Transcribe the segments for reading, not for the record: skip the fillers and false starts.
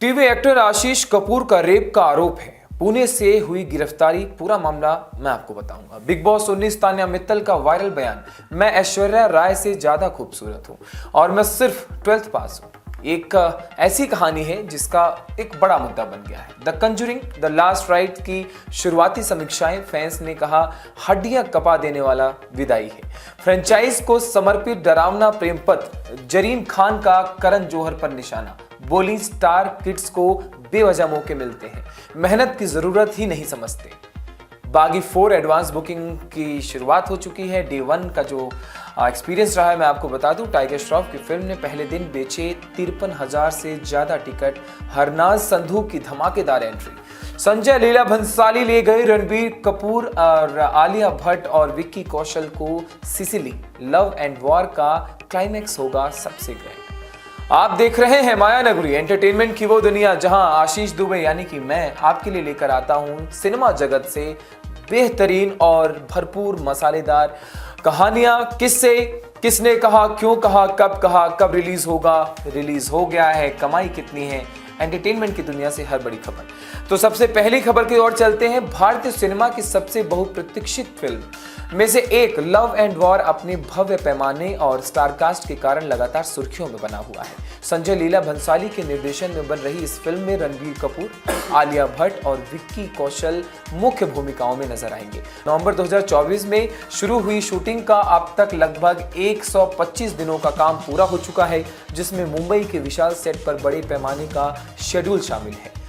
TV actor आशीष कपूर का rape का आरोप है। पुणे से हुई गिरफ्तारी, पूरा मामला मैं आपको बताऊंगा। बिग बॉस 19 तान्या मित्तल का वायरल बयान, मैं ऐश्वर्या राय से ज्यादा खूबसूरत हूं और मैं सिर्फ 12th पास हूं। एक ऐसी कहानी है जिसका एक बड़ा मुद्दा बन गया है। The Conjuring the last right की शुरुआती समीक्षाएं, फैंस ने कहा हड्डियां कपा देने वाला विदाई है। फ्रेंचाइज को समर्पित डरावना प्रेम पत्र, जरीन खान का करण जौहर पर निशाना, बोली स्टार किड्स को बेवजह मौके मिलते हैं, मेहनत की जरूरत ही नहीं समझते। बागी 4 एडवांस बुकिंग की शुरुआत हो चुकी है। डे 1 का जो एक्सपीरियंस रहा है मैं आपको बता दूं, टाइगर श्रॉफ की फिल्म ने पहले दिन बेचे 53,000 से ज्यादा टिकट। हरनाज संधू की धमाकेदार एंट्री, संजय लीला भंसाली ले गए रणबीर कपूर और आलिया भट्ट और विक्की कौशल को सिसिली। लव एंड वॉर का क्लाइमैक्स होगा सबसे ग्रैंड। आप देख रहे हैं माया नगरी, एंटरटेनमेंट की वो दुनिया जहां आशीष दुबे यानी कि मैं आपके लिए लेकर आता हूं सिनेमा जगत से बेहतरीन और भरपूर मसालेदार कहानियां, किससे, किसने कहा, क्यों कहा, कब रिलीज होगा, रिलीज हो गया है, कमाई कितनी है, एंटरटेनमेंट की दुनिया से हर बड़ी खबर। तो सबसे पहली खबर की ओर चलते हैं। भारतीय सिनेमा की सबसे बहुप्रतीक्षित फिल्म में से एक लव एंड वॉर अपने भव्य पैमाने और स्टारकास्ट के कारण लगातार सुर्खियों में बना हुआ है। संजय लीला भंसाली के निर्देशन में बन रही इस फिल्म में रणबीर कपूर, आलिया भट्ट और विक्की कौशल मुख्य भूमिकाओं में नजर आएंगे। नवंबर 2024 में शुरू हुई शूटिंग का अब तक लगभग 125 दिनों का काम पूरा हो चुका है, जिसमें मुंबई के विशाल सेट पर बड़े पैमाने का शेड्यूल शामिल है।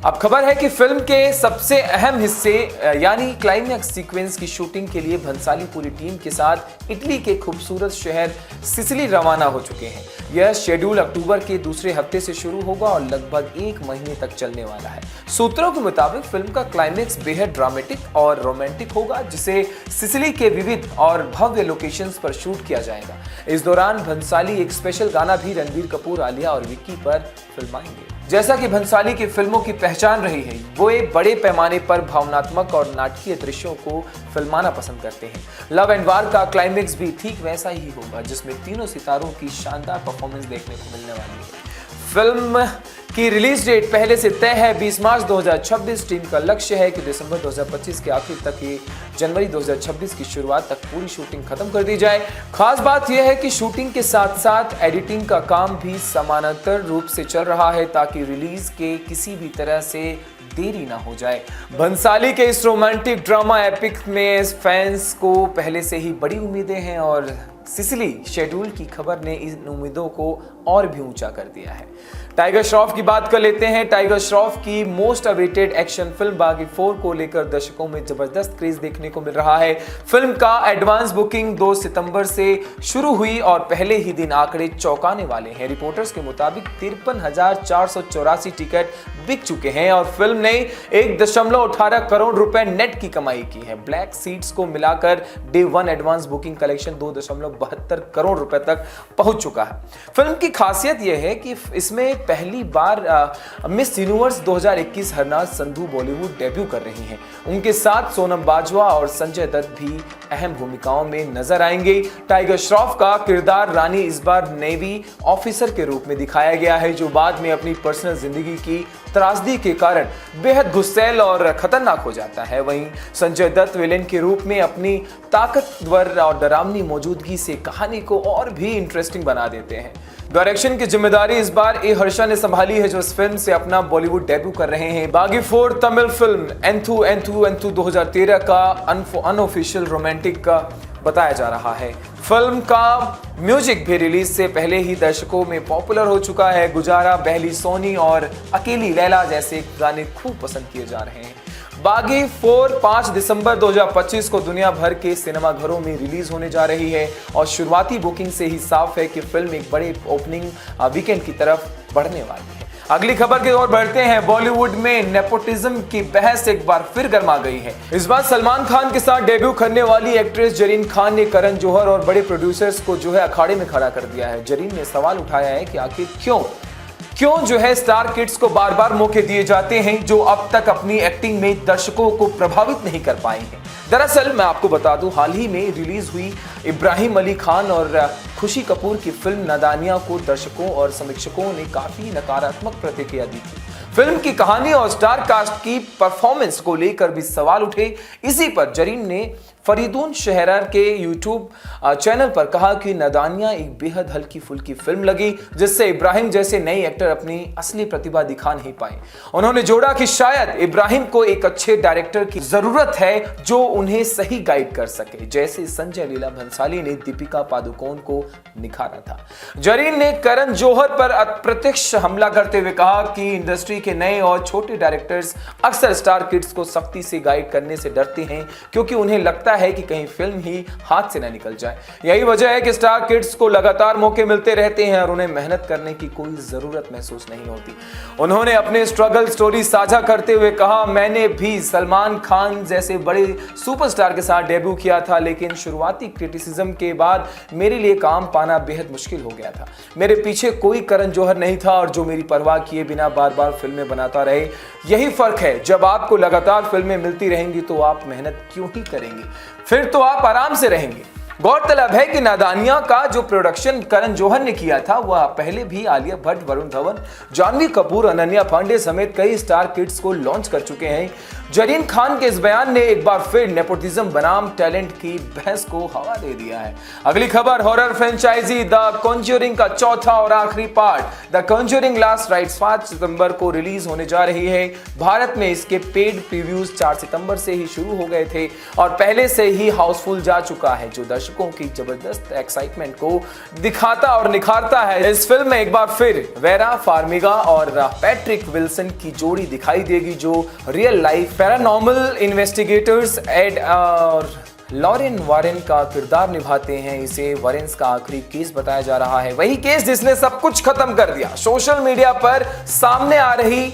अब खबर है कि फिल्म के सबसे अहम हिस्से यानी क्लाइमैक्स सीक्वेंस की शूटिंग के लिए भंसाली पूरी टीम के साथ इटली के खूबसूरत शहर सिसिली रवाना हो चुके हैं। यह शेड्यूल अक्टूबर के दूसरे हफ्ते से शुरू होगा और लगभग 1 महीने तक चलने वाला है। सूत्रों के मुताबिक फिल्म का क्लाइमैक्स बेहद ड्रामेटिक और रोमांटिक होगा, जिसे सिसिली के विविध और भव्य लोकेशंस पर शूट किया जाएगा। इस दौरान भंसाली एक स्पेशल गाना भी रणबीर कपूर, आलिया और विक्की पर फिल्माएंगे। जैसा कि भंसाली की फिल्मों की पहचान रही है, वो एक बड़े पैमाने पर भावनात्मक और नाटकीय दृश्यों को फिल्माना पसंद करते हैं। लव एंड वॉर का क्लाइमैक्स भी ठीक वैसा ही होगा, जिसमें तीनों सितारों की शानदार परफॉर्मेंस देखने को मिलने वाली है। फिल्म की रिलीज डेट पहले से तय है 20 मार्च 2026। टीम का लक्ष्य है कि दिसंबर 2025 के आखिर तक ही जनवरी 2026 की शुरुआत तक पूरी शूटिंग खत्म कर दी जाए। खास बात यह है कि शूटिंग के साथ साथ एडिटिंग का काम भी समानांतर रूप से चल रहा है, ताकि रिलीज के किसी भी तरह से देरी ना हो जाए। भंसाली के इस रोमांटिक ड्रामा एपिक में फैंस को पहले से ही बड़ी उम्मीदें हैं और सिसिली शेड्यूल की खबर ने इन उम्मीदों को और भी ऊंचा कर दिया है। टाइगर श्रॉफ की बात कर लेते हैं। टाइगर श्रॉफ की मोस्ट अवेटेड एक्शन फिल्म बागी 4 को लेकर दर्शकों में जबरदस्त क्रेज देखने को मिल रहा है। फिल्म का एडवांस बुकिंग 2 सितंबर से शुरू हुई और पहले ही दिन आंकड़े चौंकाने वाले हैं। रिपोर्टर्स के मुताबिक 53,484 टिकट बिक चुके हैं और फिल्म ने 1.18 करोड़ रुपए नेट की कमाई की है। ब्लैक सीट्स को मिलाकर day 1 advance booking collection 2.72 crore रुपए तक पहुंच चुका है। फिल्म की खासियत यह है कि इसमें पहली बार Miss Universe 2021 Harnaaz Sandhu Bollywood debut कर रही हैं। उनके साथ सोनम बाजवा और संजय दत्त भी अहम भूमिकाओं में नजर आएंगे। टाइगर श्रॉफ का किरदार रानी इस बार नेवी ऑफिसर के रूप में दिखाया गया है, जो बाद में अपनी पर्सनल जिंदगी की त्रासदी के कारण बेहद गुस्सैल और खतरनाक हो जाता है। वहीं संजय दत्त विलेन के रूप में अपनी ताकतवर और डरावनी मौजूदगी से कहानी को और भी इंटरेस्टिंग बना देते हैं। डायरेक्शन की जिम्मेदारी इस बार ए हर्षा ने संभाली है, जो इस फिल्म से अपना बॉलीवुड डेब्यू कर रहे हैं। बागी 4 Tamil film enthu enthu enthu 2013 का अनऑफिशियल रोमांटिक का बताया जा रहा है। फिल्म का म्यूजिक भी रिलीज से पहले ही दर्शकों में पॉपुलर हो चुका है। गुजारा, बहली सोनी और अकेली लैला जैसे गाने खूब पसंद किए जा रहे हैं। बागी 4 5 दिसंबर 2025 को दुनिया भर के सिनेमाघरों में रिलीज होने जा रही है और शुरुआती बुकिंग से ही साफ है कि फिल्म एक बड़े ओपनिंग वीकेंड की तरफ बढ़ने वाली है। अगली खबर की ओर बढ़ते हैं। बॉलीवुड में नेपोटिज्म की बहस एक बार फिर गर्मा गई है। इस बार सलमान खान के साथ डेब्यू करने वाली एक्ट्रेस जरीन खान ने करण जौहर और बड़े प्रोड्यूसर्स को अखाड़े में खड़ा कर दिया है। जरीन ने सवाल उठाया है कि आखिर क्यों स्टार किड्स को बार बार मौके दिए जाते हैं, जो अब तक अपनी एक्टिंग में दर्शकों को प्रभावित नहीं कर पाए हैं। दरअसल मैं आपको बता दूं, हाल ही में रिलीज हुई इब्राहिम अली खान और खुशी कपूर की फिल्म नादानिया को दर्शकों और समीक्षकों ने काफी नकारात्मक प्रतिक्रिया दी थी। फिल्म की कहानी और स्टार कास्ट की परफॉर्मेंस को लेकर भी सवाल उठे। इसी पर जरीन ने फरीदून शहरर के यूट्यूब चैनल पर कहा कि नादानिया एक बेहद हल्की फुल्की फिल्म लगी, जिससे इब्राहिम जैसे नए एक्टर अपनी असली प्रतिभा दिखा नहीं पाए। उन्होंने जोड़ा कि शायद इब्राहिम को एक अच्छे डायरेक्टर की जरूरत है जो उन्हें सही गाइड कर सके, जैसे संजय लीला भंसाली ने दीपिका पादुकोण को निखारा था। जरीन ने करण जौहर पर अप्रत्यक्ष हमला करते हुए कहा कि इंडस्ट्री के नए और छोटे डायरेक्टर्स अक्सर स्टार किड्स को सख्ती से गाइड करने से डरते हैं, क्योंकि उन्हें लगता है कि कहीं फिल्म ही हाथ से न निकल जाए। यही वजह है कि स्टार किड्स को लगातार मौके मिलते रहते हैं और उन्हें मेहनत करने की कोई जरूरत महसूस नहीं होती। उन्होंने अपने स्ट्रगल स्टोरी साझा करते हुए कहा, मैंने भी सलमान खान जैसे बड़े सुपरस्टार के साथ डेब्यू किया था, लेकिन शुरुआती क्रिटिसिज्म के बाद मेरे लिए काम पाना बेहद मुश्किल हो गया था। मेरे पीछे कोई करण जौहर नहीं था और जो मेरी परवाह किए बिना बार बार फिल्में बनाता रहे। यही फर्क है, जब आपको लगातार फिल्में मिलती रहेंगी तो आप मेहनत क्यों ही करेंगे, फिर तो आप आराम से रहेंगे। गौरतलब है कि नादानिया का जो प्रोडक्शन करण जौहर ने किया था, वह पहले भी आलिया भट्ट, वरुण धवन, जानवी कपूर, अनन्या पांडे समेत कई स्टार किड्स को लॉन्च कर चुके हैं। जरीन खान के इस बयान ने एक बार फिर नेपोटिज्म बनाम टैलेंट की बहस को हवा दे दिया है। अगली खबर, हॉरर फ्रेंचाइजी द कॉन्ज्यूरिंग का चौथा और आखिरी part the Conjuring last rites 5 सितंबर को रिलीज होने जा रही है। भारत में इसके पेड प्रीव्यूज 4 सितंबर से ही शुरू हो गए थे और पहले से ही हाउसफुल जा चुका है, जो दर्शकों की जबरदस्त एक्साइटमेंट को दिखाता और निखारता है। इस फिल्म में एक बार फिर वेरा फार्मिगा और पैट्रिक विल्सन की जोड़ी दिखाई देगी, जो real life paranormal investigators Ed और लॉरेन वारेन का किरदार निभाते हैं। इसे वारेंस का आखिरी केस बताया जा रहा है, वही केस जिसने सब कुछ खत्म कर दिया। सोशल मीडिया पर सामने आ रही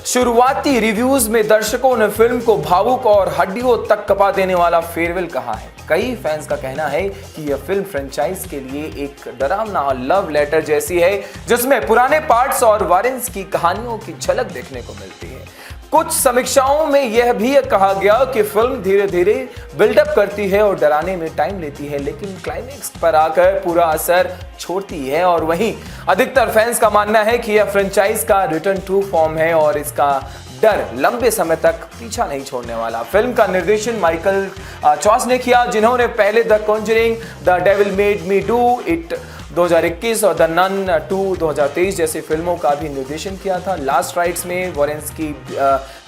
शुरुआती रिव्यूज में दर्शकों ने फिल्म को भावुक और हड्डियों तक कपा देने वाला फेयरवेल कहा है। कई फैंस का कहना है कि यह फिल्म फ्रेंचाइज के लिए एक डरावना और लव लेटर जैसी है, जिसमें पुराने पार्ट्स और वारेंस की कहानियों की झलक देखने को मिलती है। कुछ समीक्षाओं में यह भी कहा गया कि फिल्म धीरे धीरे बिल्डअप करती है और डराने में टाइम लेती है, लेकिन क्लाइमेक्स पर आकर पूरा असर छोड़ती है। और वहीं अधिकतर फैंस का मानना है कि यह फ्रेंचाइज का रिटर्न टू फॉर्म है और इसका डर लंबे समय तक पीछा नहीं छोड़ने वाला। फिल्म का निर्देशन माइकल चॉस ने किया, जिन्होंने पहले the Conjuring, the devil made me do it 2021 और द नन 2 2023 जैसी फिल्मों का भी निर्देशन किया था। लास्ट राइट्स में वारेंस की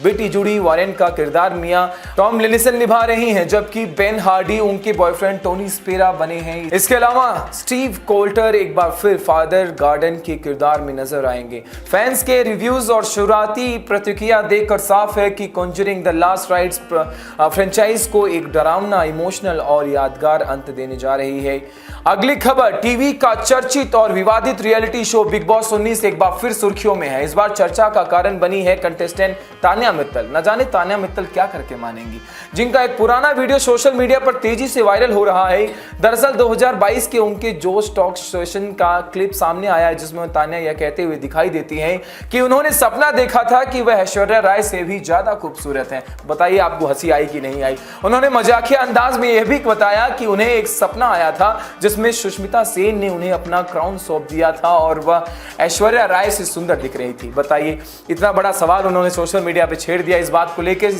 बेटी जूडी वारेन का किरदार मिया टॉम लिलिसन निभा रही हैं, जबकि बेन हार्डी उनके बॉयफ्रेंड टोनी स्पेरा बने हैं। इसके अलावा स्टीव कोल्टर एक बार फिर फादर गार्डन के किरदार में नजर आएंगे। फैंस के रिव्यूज और शुरुआती प्रतिक्रिया देखकर साफ है कि Conjuring the last rites franchise को एक डरावना, इमोशनल और यादगार अंत देने जा रही है। अगली खबर, टीवी का चर्चित और विवादित रियलिटी शो बिग बॉस 19 एक बार फिर सुर्खियों में है। इस बार चर्चा का कारण बनी है कंटेस्टेंट तान्या मित्तल। न जाने तान्या मित्तल क्या करके मानेंगी, जिनका एक पुराना वीडियो सोशल मीडिया पर तेजी से वायरल हो रहा है। दरअसल 2022 के उनके जोश टॉक सेशन का क्लिप सामने आया है, जिसमें तान्या यह कहते हुए दिखाई देती हैं कि उन्होंने सपना देखा था कि वह ऐश्वर्या राय से भी ज्यादा खूबसूरत है। बताइए आपको हंसी आई कि नहीं आई। उन्होंने मजाकिया अंदाज में यह भी बताया कि उन्हें एक सपना आया था जिसमें सुष्मिता सेन ने उन्हें अपना क्राउन सौंप दिया था और वह ऐश्वर्या राय से सुंदर दिख रही थी। बताइए, इतना बड़ा सवाल उन्होंने सोशल मीडिया पे छेड़ दिया इस बात को लेकर,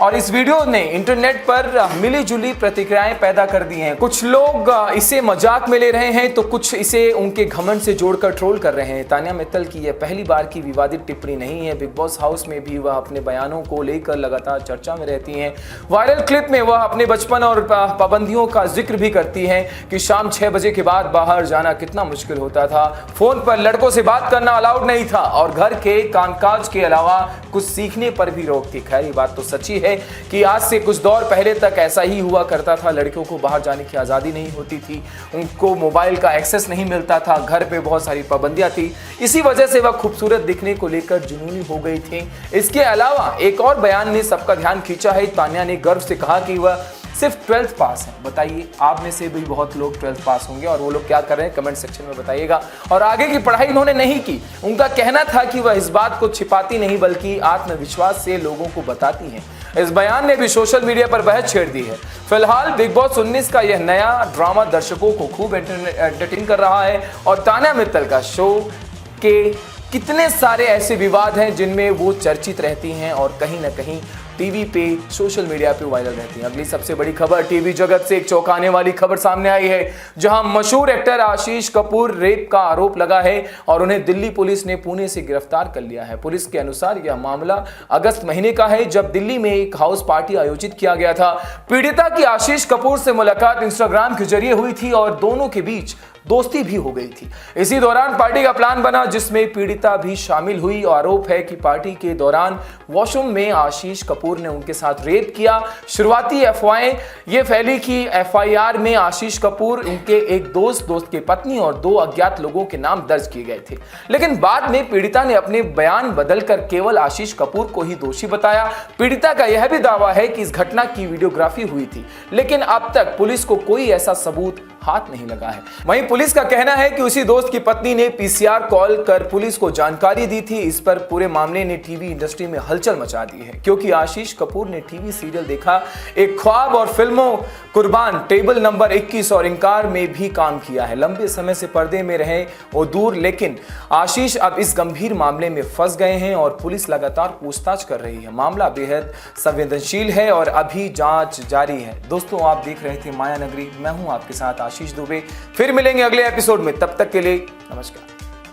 और इस वीडियो ने इंटरनेट पर मिली जुली प्रतिक्रियाएं पैदा कर दी हैं। कुछ लोग इसे मजाक में ले रहे हैं तो कुछ इसे उनके घमंड से जोड़कर ट्रोल कर रहे हैं। तान्या मित्तल की यह पहली बार की विवादित टिप्पणी नहीं है। बिग बॉस हाउस में भी वह अपने बयानों को लेकर लगातार चर्चा में रहती हैं। वायरल क्लिप में वह अपने बचपन और पाबंदियों का जिक्र भी करती हैं कि शाम 6 बजे के बाद बाहर जाना कितना मुश्किल होता था, फोन पर लड़कों से बात करना अलाउड नहीं था और घर के कामकाज के अलावा कुछ सीखने पर भी रोक थी। खैर, ये बात तो सच्ची है कि आज से कुछ दौर पहले तक ऐसा ही हुआ करता था। लड़कियों को बाहर जाने की आज़ादी नहीं होती थी, उनको मोबाइल का एक्सेस नहीं मिलता था, घर पे बहुत सारी पाबंदियां थी। इसी वजह से वह खूबसूरत दिखने को लेकर जुनूनी हो गई थी। इसके अलावा एक और बयान ने सबका ध्यान खींचा है। तान्या ने गर्व से कहा कि वह सिर्फ 12th पास है। बताइए, आप में से भी बहुत लोग 12th पास होंगे और वो लोग क्या कर रहे हैं कमेंट सेक्शन में बताइएगा। और आगे की पढ़ाई उन्होंने नहीं की। उनका कहना था कि वह इस बात को छिपाती नहीं बल्कि आत्मविश्वास से लोगों को बताती हैं। इस बयान ने भी सोशल मीडिया पर बहस छेड़ दी है। फिलहाल बिग बॉस 19 का यह नया ड्रामा दर्शकों को खूब एंटरटेन कर रहा है और तान्या मित्तल का शो के कितने सारे ऐसे विवाद हैं जिनमें वो चर्चित रहती हैं और कहीं ना कहीं टीवी पे, सोशल मीडिया पे वायरल रहती हैं। अगली सबसे बड़ी खबर टीवी जगत से एक चौंकाने वाली खबर सामने आई है, जहां मशहूर एक्टर आशीष कपूर रेप का आरोप लगा है और उन्हें दिल्ली पुलिस ने पुणे से गिरफ्तार कर लिया है। पुलिस के अनुसार यह मामला अगस्त महीने का है, जब दिल्ली में एक हाउस पार्टी आयोजित किया गया था। पीड़िता की आशीष कपूर से मुलाकात इंस्टाग्राम के जरिए हुई थी और दोनों के बीच दोस्ती भी हो गई थी। इसी दौरान पार्टी का प्लान बना, जिसमें पीड़िता भी शामिल हुई और आरोप है कि पार्टी के दौरान वॉशरूम में आशीष कपूर ने उनके साथ रेप किया। शुरुआती अफवाहें ये फैली कि एफआईआर में आशीष कपूर, उनके एक दोस्त की पत्नी और 2 अज्ञात लोगों के नाम दर्ज किए गए थे, लेकिन बाद में पीड़िता ने अपने बयान बदलकर केवल आशीष कपूर को ही दोषी बताया। पीड़िता का यह भी दावा है कि इस घटना की वीडियोग्राफी हुई थी, लेकिन अब तक पुलिस को कोई ऐसा सबूत हाथ नहीं लगा है। वहीं पुलिस का कहना है कि उसी दोस्त की पत्नी ने पीसीआर कॉल कर पुलिस को जानकारी दी थी। इस पर पूरे मामले ने टीवी इंडस्ट्री में हलचल मचा दी है, क्योंकि आशीष कपूर ने टीवी सीरियल देखा एक ख्वाब और फिल्मों कुर्बान, टेबल नंबर 21 और इंकार में भी काम किया है। लंबे समय से पर्दे में रहे वो दूर, लेकिन आशीष अब इस गंभीर मामले में फंस गए हैं और पुलिस लगातार पूछताछ कर रही है। मामला बेहद संवेदनशील है और अभी जांच जारी है। दोस्तों, आप देख रहे थे माया नगरी, मैं हूं आपके साथ आशीष दुबे। फिर मिलेंगे अगले एपिसोड में, तब तक के लिए नमस्कार।